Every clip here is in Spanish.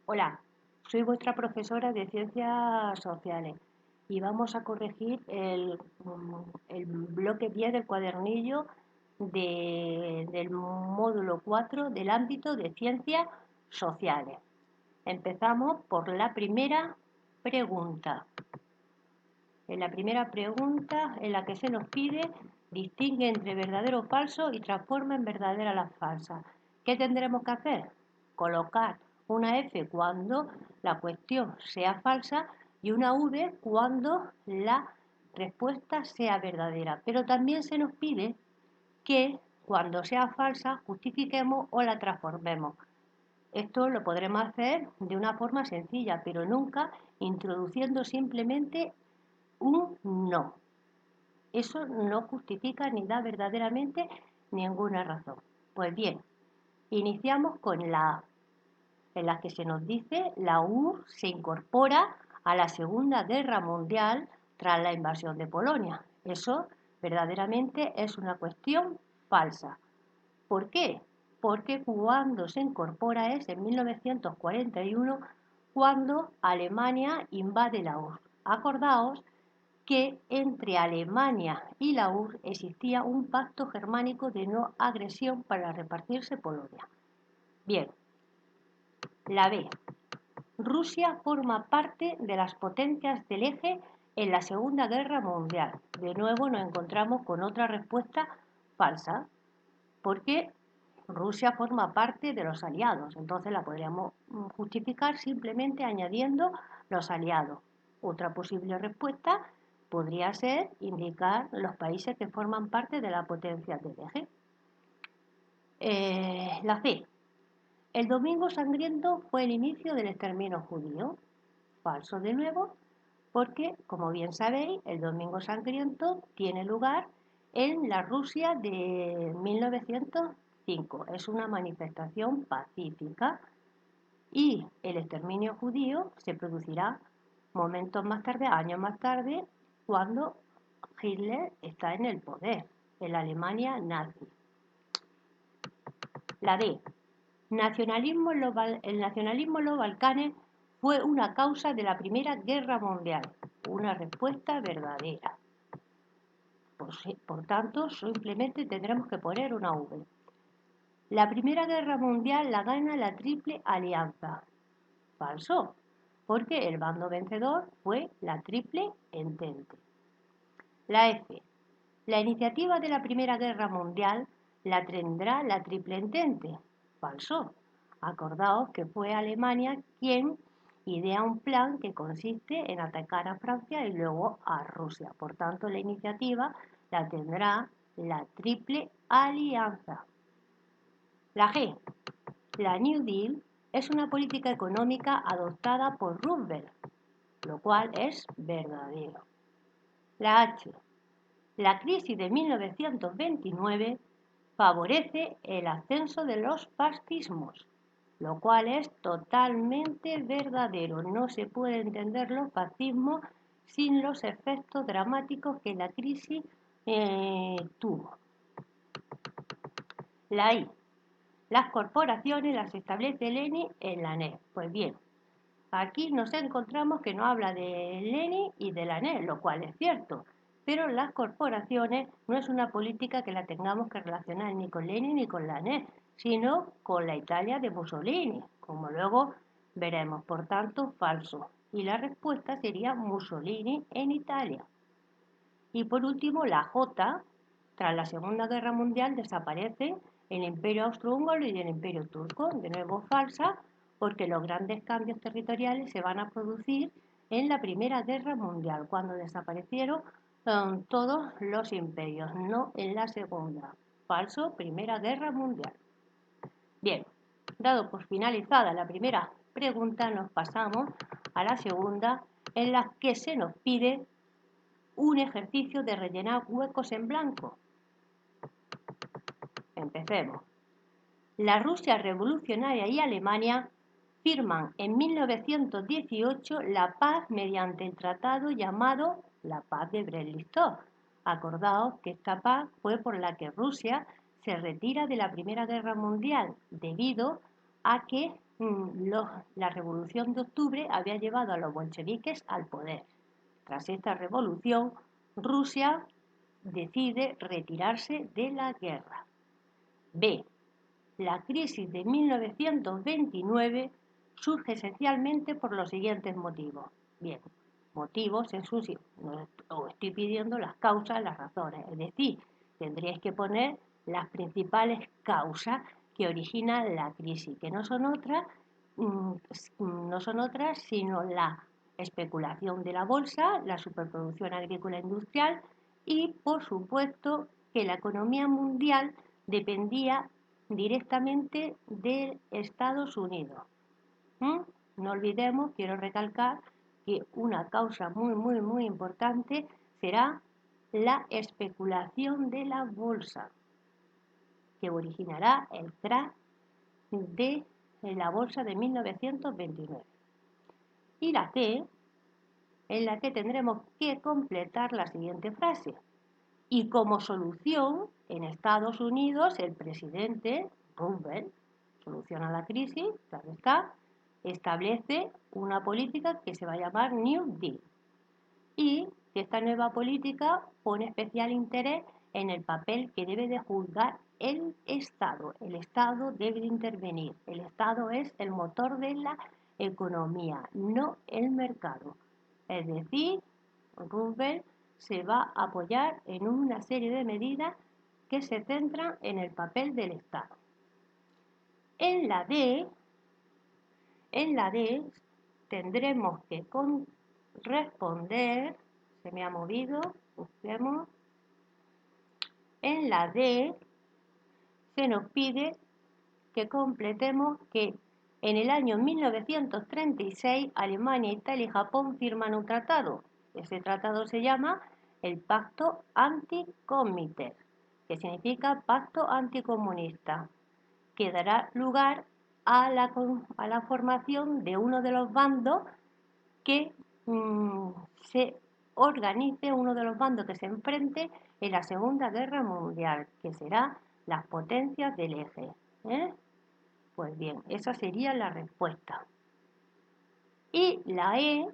Hola, soy vuestra profesora de Ciencias Sociales y vamos a corregir el bloque 10 del cuadernillo del módulo 4 del ámbito de Ciencias Sociales. Empezamos por la primera pregunta. En la primera pregunta, en la que se nos pide, distingue entre verdadero o falso y transforma en verdadera la falsa. ¿Qué tendremos que hacer? Colocar una F cuando la cuestión sea falsa y una V cuando la respuesta sea verdadera. Pero también se nos pide que cuando sea falsa justifiquemos o la transformemos. Esto lo podremos hacer de una forma sencilla, pero nunca introduciendo simplemente un no. Eso no justifica ni da verdaderamente ninguna razón. Pues bien, iniciamos con la A, en la que se nos dice la URSS se incorpora a la Segunda Guerra Mundial tras la invasión de Polonia. Eso verdaderamente es una cuestión falsa. ¿Por qué? Porque cuando se incorpora es en 1941 cuando Alemania invade la URSS. Acordaos que entre Alemania y la URSS existía un pacto germánico de no agresión para repartirse Polonia. Bien, la B. Rusia forma parte de las potencias del eje en la Segunda Guerra Mundial. De nuevo nos encontramos con otra respuesta falsa, porque Rusia forma parte de los aliados. Entonces la podríamos justificar simplemente añadiendo los aliados. Otra posible respuesta podría ser indicar los países que forman parte de la potencia del eje. La C. El domingo sangriento fue el inicio del exterminio judío. Falso de nuevo, porque, como bien sabéis, el domingo sangriento tiene lugar en la Rusia de 1905. Es una manifestación pacífica y el exterminio judío se producirá momentos más tarde, años más tarde, cuando Hitler está en el poder, en la Alemania nazi. La D. El nacionalismo en los Balcanes fue una causa de la Primera Guerra Mundial. Una respuesta verdadera. Por tanto, simplemente tendremos que poner una V. La Primera Guerra Mundial la gana la Triple Alianza. Falso, porque el bando vencedor fue la Triple Entente. La F. La iniciativa de la Primera Guerra Mundial la tendrá la Triple Entente. Falso. Acordaos que fue Alemania quien idea un plan que consiste en atacar a Francia y luego a Rusia. Por tanto, la iniciativa la tendrá la Triple Alianza. La G. La New Deal es una política económica adoptada por Roosevelt, lo cual es verdadero. La H. La crisis de 1929 favorece el ascenso de los fascismos, lo cual es totalmente verdadero. No se puede entender los fascismos sin los efectos dramáticos que la crisis tuvo. La I. Las corporaciones las establece Lenin en la ANED. Pues bien, aquí nos encontramos que no habla de Lenin y de la ANED, lo cual es cierto. Pero las corporaciones no es una política que la tengamos que relacionar ni con Lenin ni con la ANED, sino con la Italia de Mussolini, como luego veremos. Por tanto, falso. Y la respuesta sería Mussolini en Italia. Y por último, la J. Tras la Segunda Guerra Mundial desaparece el Imperio Austrohúngaro y el Imperio Turco. De nuevo falsa, porque los grandes cambios territoriales se van a producir en la Primera Guerra Mundial, cuando desaparecieron todos los imperios, no en la Segunda. Falso, Primera Guerra Mundial. Bien, dado por finalizada la primera pregunta, nos pasamos a la segunda, en la que se nos pide un ejercicio de rellenar huecos en blanco. Empecemos. La Rusia revolucionaria y Alemania firman en 1918 la paz mediante el tratado llamado la Paz de Brest-Litovsk. Acordaos que esta paz fue por la que Rusia se retira de la Primera Guerra Mundial debido a que la Revolución de Octubre había llevado a los bolcheviques al poder. Tras esta revolución, Rusia decide retirarse de la guerra. B. La crisis de 1929 surge esencialmente por los siguientes motivos. Bien, motivos en su no os estoy pidiendo las causas, las razones. Es decir, tendríais que poner las principales causas que originan la crisis, que no son otras sino la especulación de la bolsa, la superproducción agrícola industrial y, por supuesto, que la economía mundial dependía directamente de Estados Unidos. ¿Mm? No olvidemos, quiero recalcar, que una causa muy importante será la especulación de la bolsa, que originará el crash de la bolsa de 1929. Y la C, en la que tendremos que completar la siguiente frase. Y como solución, en Estados Unidos, el presidente Roosevelt soluciona la crisis, claro está, establece una política que se va a llamar New Deal. Y que esta nueva política pone especial interés en el papel que debe de jugar el Estado. El Estado debe de intervenir. El Estado es el motor de la economía, no el mercado. Es decir, Roosevelt se va a apoyar en una serie de medidas que se centran en el papel del Estado. En la D, tendremos que responder, se me ha movido, busquemos. En la D se nos pide que completemos que en el año 1936 Alemania, Italia y Japón firman un tratado. Ese tratado se llama el Pacto Anticomintern, que significa Pacto Anticomunista, que dará lugar a la formación de uno de los bandos que se organice, uno de los bandos que se enfrente en la Segunda Guerra Mundial, que será las potencias del eje. Pues bien, esa sería la respuesta. Y la E,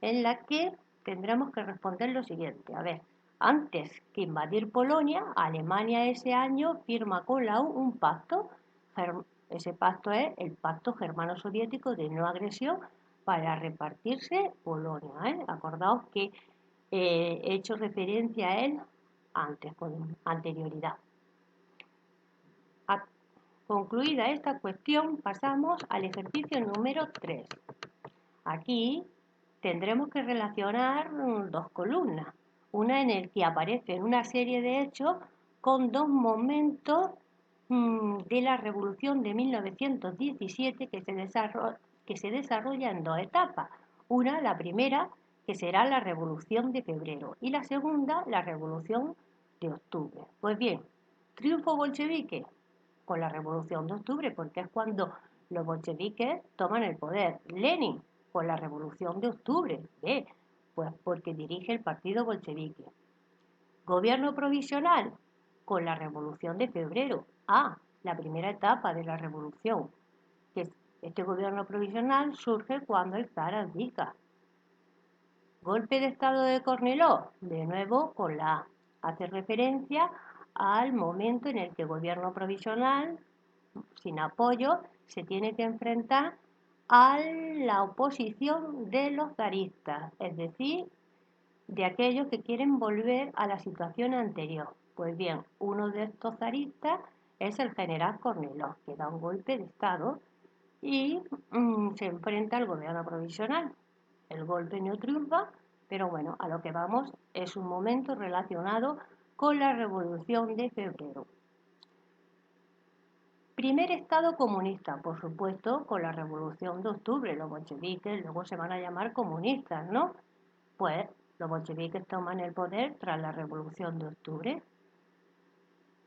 en la que tendremos que responder lo siguiente. A ver, antes que invadir Polonia, Alemania ese año firma con la U un pacto. Ese pacto es el Pacto Germano-Soviético de no agresión para repartirse Polonia. Acordaos que he hecho referencia a él antes, con anterioridad. Concluida esta cuestión, pasamos al ejercicio número 3. Aquí tendremos que relacionar dos columnas, una en el que aparecen una serie de hechos con dos momentos de la Revolución de 1917 que se desarrolla en dos etapas. Una, la primera, que será la Revolución de Febrero, y la segunda, la Revolución de Octubre. Pues bien, triunfo bolchevique con la Revolución de Octubre, porque es cuando los bolcheviques toman el poder. Lenin, con la Revolución de Octubre. ¿Ve? Pues porque dirige el partido bolchevique. Gobierno provisional, con la Revolución de Febrero. La primera etapa de la revolución. Este gobierno provisional surge cuando el zar abdica. Golpe de estado de Kornilov, de nuevo con la A. Hace referencia al momento en el que el gobierno provisional, sin apoyo, se tiene que enfrentar a la oposición de los zaristas, es decir, de aquellos que quieren volver a la situación anterior. Pues bien, uno de estos zaristas es el general Kornilov, que da un golpe de estado y se enfrenta al gobierno provisional. El golpe no triunfa, pero bueno, a lo que vamos es un momento relacionado con la Revolución de Febrero. Primer Estado comunista, por supuesto, con la Revolución de Octubre. Los bolcheviques luego se van a llamar comunistas, ¿no? Pues los bolcheviques toman el poder tras la Revolución de Octubre.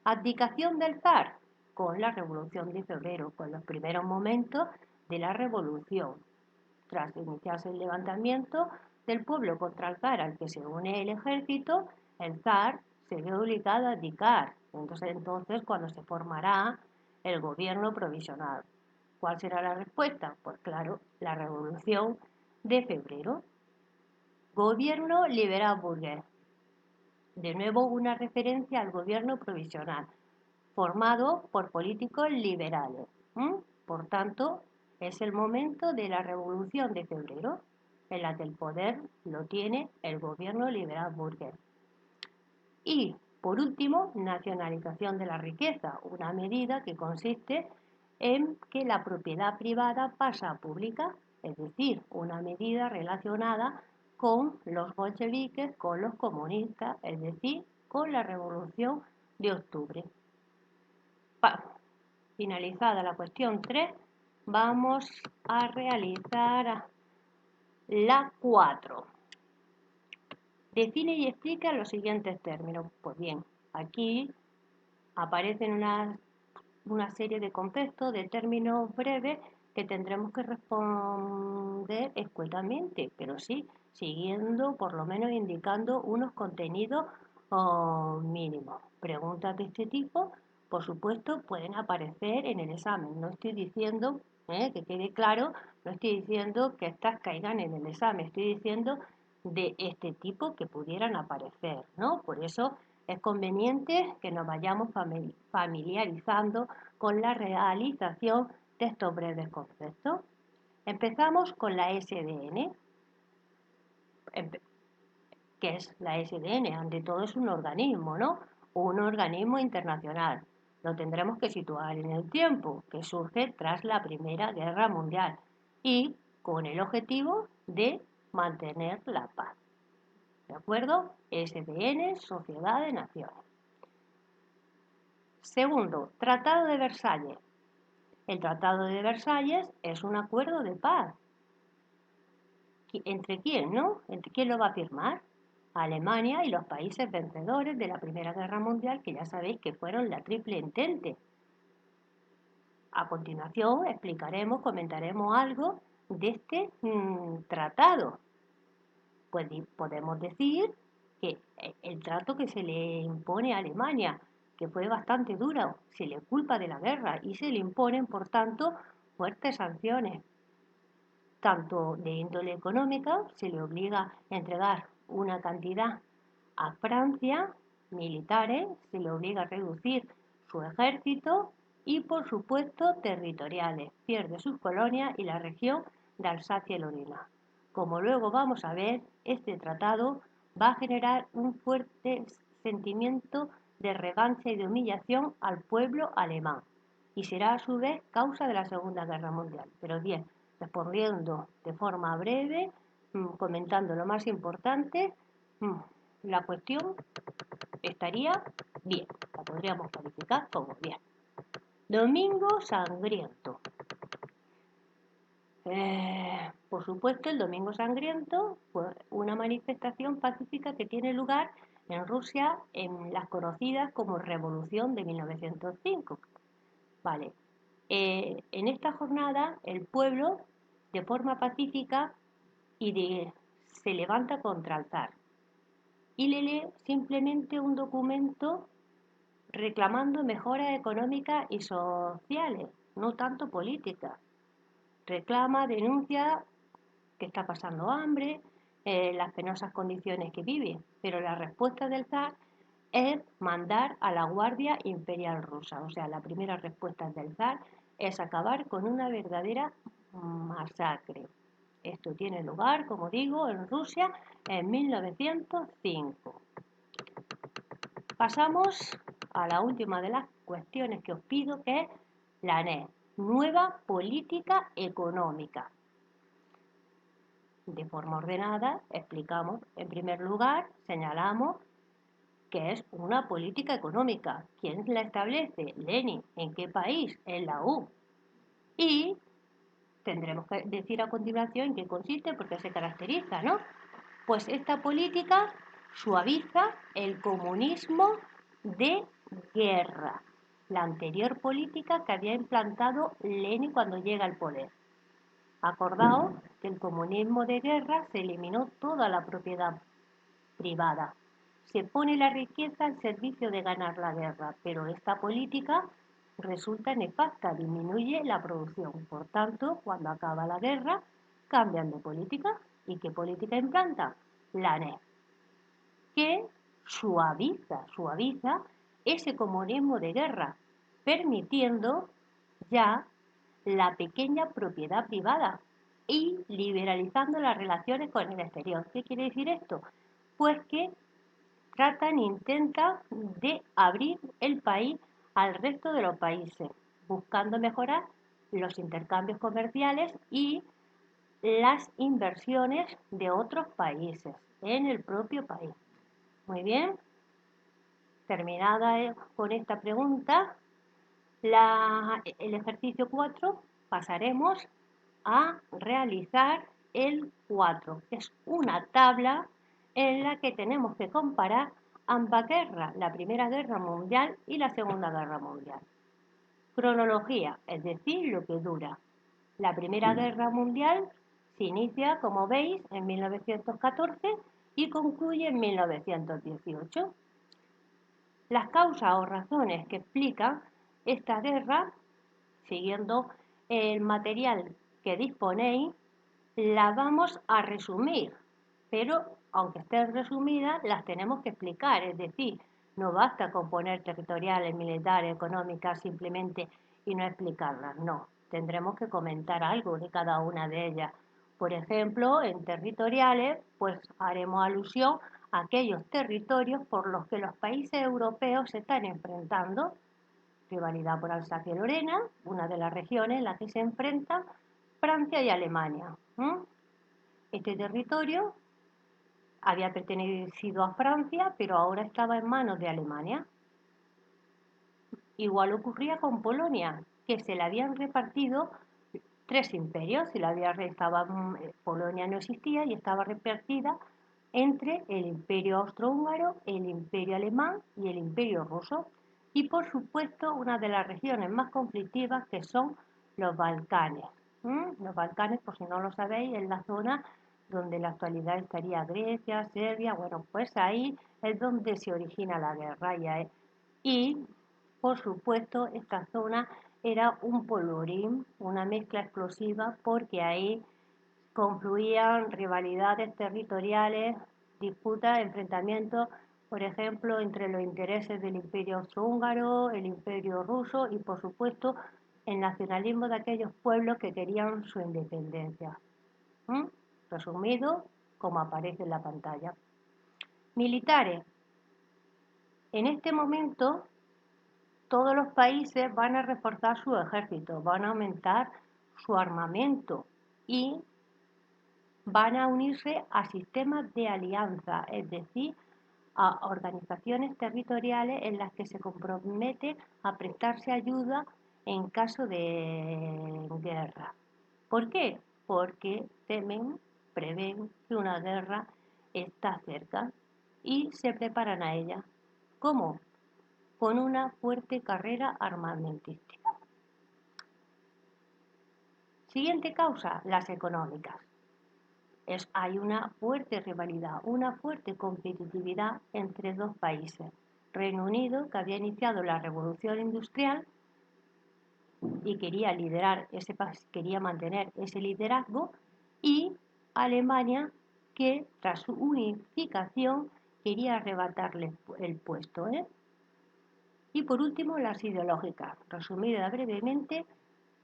Abdicación del zar con la Revolución de Febrero, con los primeros momentos de la Revolución. Tras iniciarse el levantamiento del pueblo contra el zar al que se une el ejército, el zar se ve obligado a abdicar. Entonces cuando se formará el gobierno provisional. ¿Cuál será la respuesta? Pues claro, la Revolución de Febrero. Gobierno liberal burgués. De nuevo una referencia al gobierno provisional, formado por políticos liberales. Por tanto, es el momento de la Revolución de Febrero, en la que el poder lo tiene el gobierno liberal burgués. Y, por último, nacionalización de la riqueza, una medida que consiste en que la propiedad privada pasa a pública, es decir, una medida relacionada con los bolcheviques, con los comunistas, es decir, con la Revolución de Octubre. Finalizada la cuestión 3, vamos a realizar la 4. Define y explica los siguientes términos. Pues bien, aquí aparecen una serie de conceptos, de términos breves que tendremos que responder escuetamente, pero sí, siguiendo, por lo menos indicando unos contenidos mínimos. Preguntas de este tipo, por supuesto, pueden aparecer en el examen. No estoy diciendo, que quede claro, no estoy diciendo que estas caigan en el examen, estoy diciendo de este tipo que pudieran aparecer, ¿no? Por eso es conveniente que nos vayamos familiarizando con la realización de estos breves conceptos. Empezamos con la SDN. ¿Qué es la SDN? Ante todo es un organismo, ¿no? Un organismo internacional. Lo tendremos que situar en el tiempo, que surge tras la Primera Guerra Mundial y con el objetivo de mantener la paz. ¿De acuerdo? SDN, Sociedad de Naciones. Segundo, Tratado de Versalles. El Tratado de Versalles es un acuerdo de paz. ¿Entre quién, no? ¿Entre quién lo va a firmar? Alemania y los países vencedores de la Primera Guerra Mundial, que ya sabéis que fueron la Triple Entente. A continuación explicaremos, comentaremos algo de este tratado. Pues podemos decir que el trato que se le impone a Alemania, que fue bastante duro, se le culpa de la guerra y se le imponen, por tanto, fuertes sanciones. Tanto de índole económica, se le obliga a entregar una cantidad a Francia, militares, se le obliga a reducir su ejército y, por supuesto, territoriales. Pierde sus colonias y la región de Alsacia y Lorena. Como luego vamos a ver, este tratado va a generar un fuerte sentimiento de revancha y de humillación al pueblo alemán y será a su vez causa de la Segunda Guerra Mundial. Pero bien, respondiendo de forma breve, comentando lo más importante, la cuestión estaría bien, la podríamos calificar como bien. Domingo Sangriento. Por supuesto, el Domingo Sangriento fue una manifestación pacífica que tiene lugar en Rusia en las conocidas como Revolución de 1905. Vale. En esta jornada el pueblo, de forma pacífica, se levanta contra el zar y le lee simplemente un documento reclamando mejoras económicas y sociales, no tanto políticas. Reclama, denuncia que está pasando hambre, las penosas condiciones que vive, pero la respuesta del zar es mandar a la Guardia Imperial Rusa. O sea, la primera respuesta del zar es acabar con una verdadera masacre. Esto tiene lugar, como digo, en Rusia en 1905. Pasamos a la última de las cuestiones que os pido, que es la NES, Nueva Política Económica. De forma ordenada, explicamos, en primer lugar, señalamos que es una política económica. ¿Quién la establece? Lenin. ¿En qué país? En la U. Y tendremos que decir a continuación en qué consiste, porque se caracteriza, ¿no? Pues esta política suaviza el comunismo de guerra, la anterior política que había implantado Lenin cuando llega al poder. Acordaos que el comunismo de guerra se eliminó toda la propiedad privada. Se pone la riqueza al servicio de ganar la guerra, pero esta política resulta nefasta, disminuye la producción. Por tanto, cuando acaba la guerra, cambian de política. ¿Y qué política implanta? La NEP, que suaviza ese comunismo de guerra, permitiendo ya la pequeña propiedad privada y liberalizando las relaciones con el exterior. ¿Qué quiere decir esto? Pues que intentan de abrir el país al resto de los países, buscando mejorar los intercambios comerciales y las inversiones de otros países en el propio país. Muy bien, terminada con esta pregunta, el ejercicio 4 pasaremos a realizar el 4, que es una tabla en la que tenemos que comparar ambas guerras, la Primera Guerra Mundial y la Segunda Guerra Mundial. Cronología, es decir, lo que dura. La Primera Guerra Mundial se inicia, como veis, en 1914 y concluye en 1918. Las causas o razones que explican esta guerra, siguiendo el material que disponéis, la vamos a resumir, pero aunque estén resumidas, las tenemos que explicar, es decir, no basta con poner territoriales, militares, económicas simplemente y no explicarlas, no, tendremos que comentar algo de cada una de ellas. Por ejemplo, en territoriales, pues haremos alusión a aquellos territorios por los que los países europeos se están enfrentando. Rivalidad por Alsacia-Lorena, una de las regiones en las que se enfrentan Francia y Alemania. Este territorio había pertenecido a Francia, pero ahora estaba en manos de Alemania. Igual ocurría con Polonia, que se le habían repartido tres imperios, Polonia no existía y estaba repartida entre el imperio austrohúngaro, el imperio alemán y el imperio ruso. Y por supuesto una de las regiones más conflictivas que son los Balcanes. Los Balcanes, por si no lo sabéis, es la zona donde en la actualidad estaría Grecia, Serbia, bueno, pues ahí es donde se origina la guerra. Y por supuesto, esta zona era un polvorín, una mezcla explosiva, porque ahí confluían rivalidades territoriales, disputas, enfrentamientos, por ejemplo, entre los intereses del imperio austrohúngaro, el imperio ruso y, por supuesto, el nacionalismo de aquellos pueblos que querían su independencia. Resumido, como aparece en la pantalla. Militares. En este momento todos los países van a reforzar su ejército, van a aumentar su armamento y van a unirse a sistemas de alianza, es decir, a organizaciones territoriales en las que se comprometen a prestarse ayuda en caso de guerra. ¿Por qué? Porque prevén que una guerra está cerca y se preparan a ella. ¿Cómo? Con una fuerte carrera armamentística. Siguiente causa, las económicas. Hay una fuerte rivalidad, una fuerte competitividad entre dos países. Reino Unido, que había iniciado la revolución industrial y quería mantener ese liderazgo, y Alemania, que tras su unificación quería arrebatarle el puesto. Y por último, las ideológicas.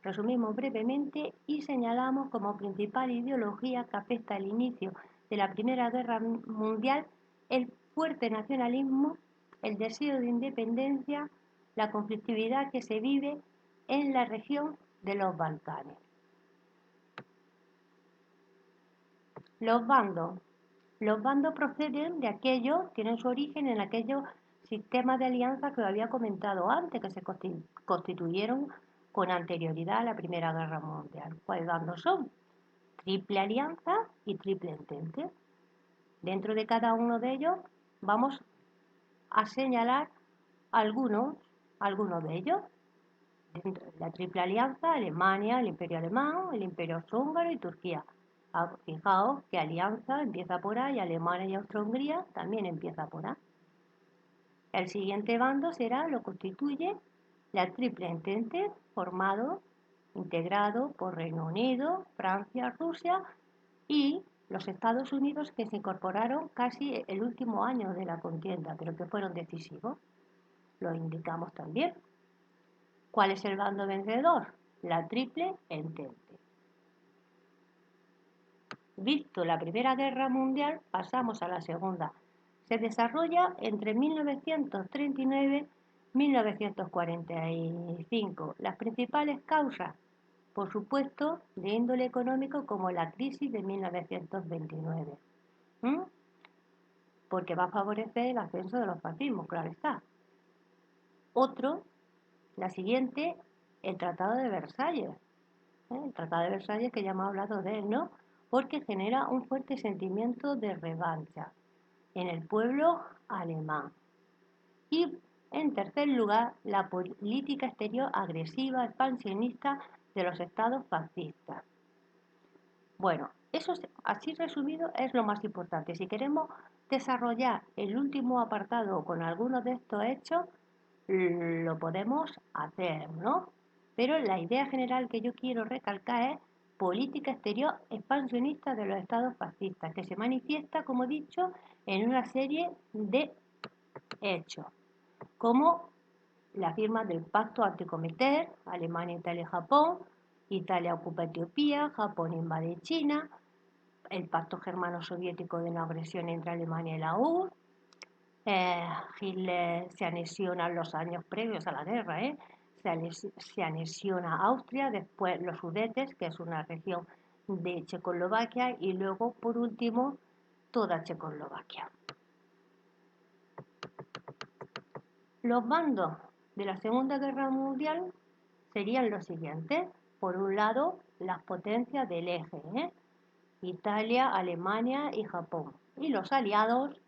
Resumimos brevemente y señalamos como principal ideología que afecta al inicio de la Primera Guerra Mundial el fuerte nacionalismo, el deseo de independencia, la conflictividad que se vive en la región de los Balcanes. Los bandos. Los bandos tienen su origen en aquellos sistemas de alianza que os había comentado antes, que se constituyeron con anterioridad a la Primera Guerra Mundial. ¿Cuáles bandos son? Triple Alianza y Triple Entente. Dentro de cada uno de ellos vamos a señalar algunos de ellos. Dentro de la Triple Alianza, Alemania, el Imperio Alemán, el Imperio Austrohúngaro y Turquía. Fijaos que Alianza empieza por A y Alemania y Austria-Hungría también empieza por A. El siguiente bando lo constituye la Triple Entente integrado por Reino Unido, Francia, Rusia y los Estados Unidos, que se incorporaron casi el último año de la contienda, pero que fueron decisivos. Lo indicamos también. ¿Cuál es el bando vencedor? La Triple Entente. Visto la Primera Guerra Mundial, pasamos a la Segunda. Se desarrolla entre 1939 y 1945. Las principales causas, por supuesto, de índole económico, como la crisis de 1929. ¿Mm? Porque va a favorecer el ascenso de los fascismos, claro está. Otro, la siguiente, el Tratado de Versalles. El Tratado de Versalles, que ya hemos hablado de él, ¿no? Porque genera un fuerte sentimiento de revancha en el pueblo alemán. Y en tercer lugar, la política exterior agresiva, expansionista de los estados fascistas. Bueno, eso así resumido es lo más importante. Si queremos desarrollar el último apartado con algunos de estos hechos, lo podemos hacer, ¿no? Pero la idea general que yo quiero recalcar es política exterior expansionista de los estados fascistas, que se manifiesta, como he dicho, en una serie de hechos, como la firma del Pacto Anticometer, Alemania, Italia y Japón, Italia ocupa Etiopía, Japón invade China, el Pacto Germano-Soviético de no agresión entre Alemania y la URSS, Hitler se anexiona en los años previos a la guerra, se anexiona a Austria, después los Sudetes, que es una región de Checoslovaquia, y luego, por último, toda Checoslovaquia. Los bandos de la Segunda Guerra Mundial serían los siguientes. Por un lado, las potencias del eje, Italia, Alemania y Japón. Y los aliados,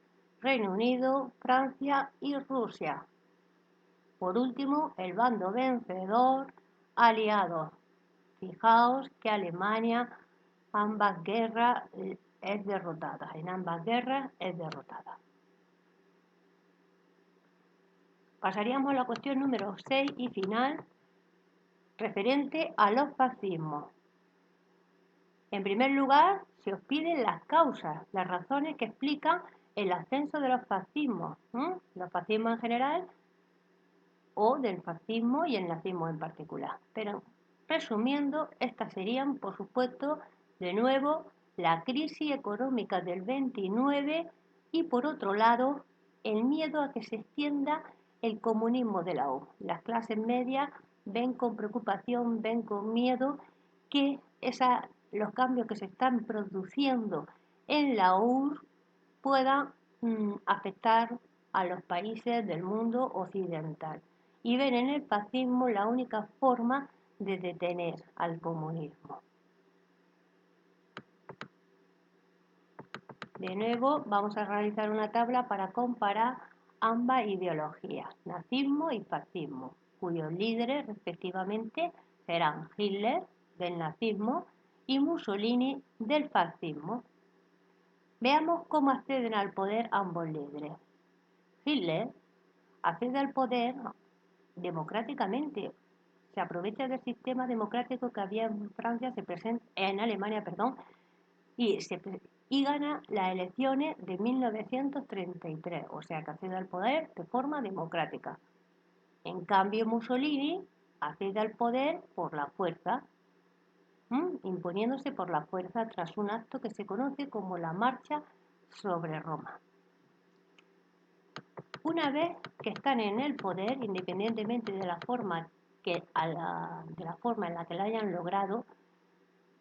Reino Unido, Francia y Rusia. Por último, el bando vencedor, aliados. Fijaos que Alemania ambas guerras es derrotada. En ambas guerras es derrotada. Pasaríamos a la cuestión número 6 y final, referente a los fascismos. En primer lugar, se os piden las causas, las razones que explican el ascenso de los fascismos, los fascismos en general o del fascismo y el nazismo en particular. Pero resumiendo, estas serían, por supuesto, de nuevo, la crisis económica del 29 y, por otro lado, el miedo a que se extienda el comunismo de la U. Las clases medias ven con preocupación, ven con miedo que los cambios que se están produciendo en la URSS puedan afectar a los países del mundo occidental y ven en el fascismo la única forma de detener al comunismo. De nuevo, vamos a realizar una tabla para comparar ambas ideologías, nazismo y fascismo, cuyos líderes respectivamente serán Hitler del nazismo y Mussolini del fascismo. Veamos cómo acceden al poder ambos líderes. Hitler accede al poder democráticamente, se aprovecha del sistema democrático que había en Francia, en Alemania, y gana las elecciones de 1933, o sea que accede al poder de forma democrática. En cambio, Mussolini accede al poder por la fuerza, imponiéndose por la fuerza tras un acto que se conoce como la Marcha sobre Roma. Una vez que están en el poder, independientemente de la forma en la que la hayan logrado,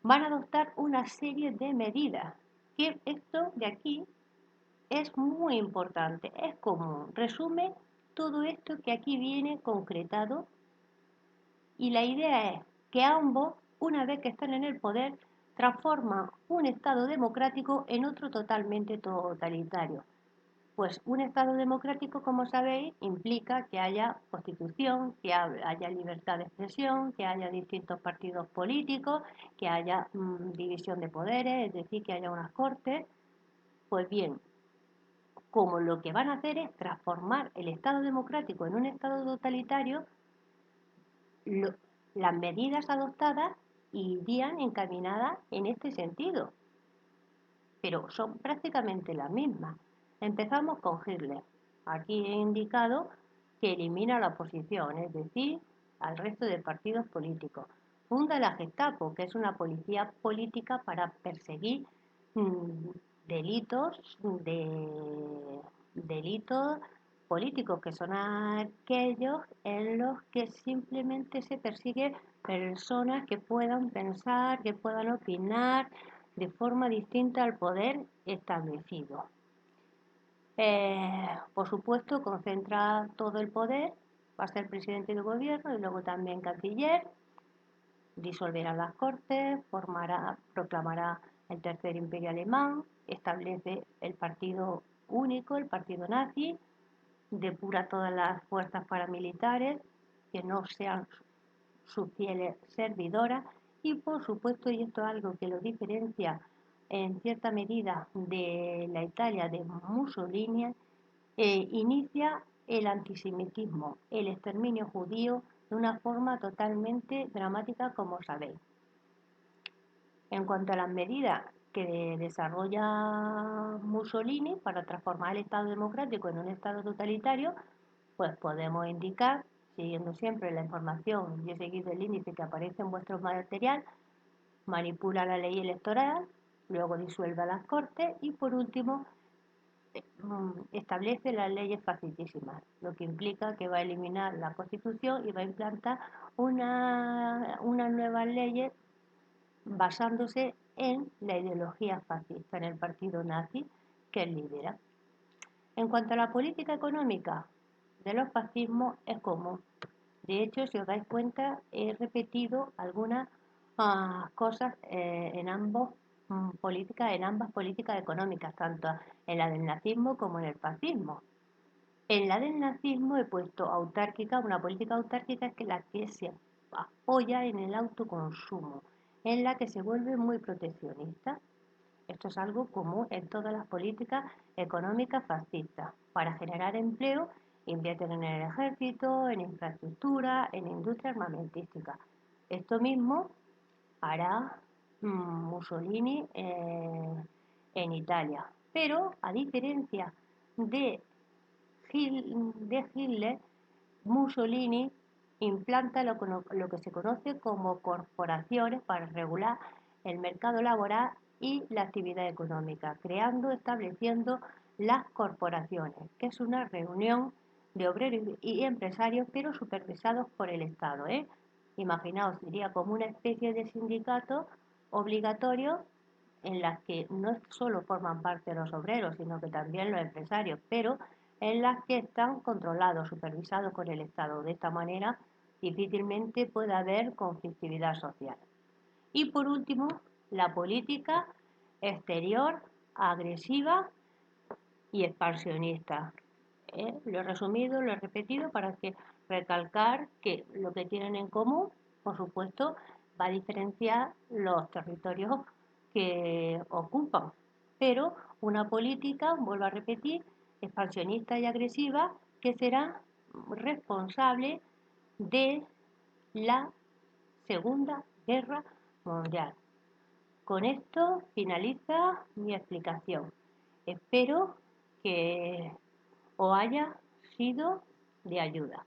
van a adoptar una serie de medidas, que esto de aquí es muy importante, es común, resume todo esto que aquí viene concretado, y la idea es que ambos, una vez que están en el poder, transforman un Estado democrático en otro totalmente totalitario. Pues un Estado democrático, como sabéis, implica que haya constitución, que haya libertad de expresión, que haya distintos partidos políticos, que haya división de poderes, es decir, que haya unas cortes. Pues bien, como lo que van a hacer es transformar el Estado democrático en un Estado totalitario, lo- las medidas adoptadas irían encaminadas en este sentido, pero son prácticamente las mismas. Empezamos con Hitler. Aquí he indicado que elimina la oposición, es decir, al resto de partidos políticos. Funda la Gestapo, que es una policía política para perseguir mm, delitos delitos políticos, que son aquellos en los que simplemente se persigue personas que puedan pensar, que puedan opinar de forma distinta al poder establecido. Por supuesto, concentra todo el poder, va a ser presidente del gobierno y luego también canciller, disolverá las cortes, proclamará el tercer imperio alemán, establece el partido único, el partido nazi, depura todas las fuerzas paramilitares que no sean sus fieles servidoras y por supuesto, y esto es algo que lo diferencia en cierta medida de la Italia de Mussolini, inicia el antisemitismo, el exterminio judío de una forma totalmente dramática, como sabéis. En cuanto a las medidas que desarrolla Mussolini para transformar el Estado democrático en un Estado totalitario, pues podemos indicar, siguiendo siempre la información y he seguido el índice que aparece en vuestro material, manipula la ley electoral, luego disuelve las cortes y por último establece las leyes facilísimas, lo que implica que va a eliminar la Constitución y va a implantar unas nuevas leyes basándose en la ideología fascista, en el partido nazi que él lidera. En cuanto a la política económica de los fascismos, es común. De hecho, si os dais cuenta, he repetido algunas cosas en ambas políticas económicas, tanto en la del nazismo como en el fascismo. En la del nazismo he puesto autárquica, una política autárquica es la que se apoya en el autoconsumo, en la que se vuelve muy proteccionista. Esto es algo común en todas las políticas económicas fascistas. Para generar empleo, invierten en el ejército, en infraestructura, en industria armamentística. Esto mismo hará Mussolini en Italia. Pero a diferencia de Hitler, Mussolini implanta lo que se conoce como corporaciones para regular el mercado laboral y la actividad económica, estableciendo las corporaciones, que es una reunión de obreros y empresarios, pero supervisados por el Estado. Imaginaos, sería como una especie de sindicato obligatorio en las que no solo forman parte los obreros, sino que también los empresarios, pero en las que están controlados, supervisados por el Estado. De esta manera, difícilmente puede haber conflictividad social. Y por último, la política exterior agresiva y expansionista. Lo he resumido, lo he repetido para que recalcar que lo que tienen en común, por supuesto, va a diferenciar los territorios que ocupan, pero una política, vuelvo a repetir, expansionista y agresiva que será responsable de la Segunda Guerra Mundial. Con esto finaliza mi explicación. Espero que os haya sido de ayuda.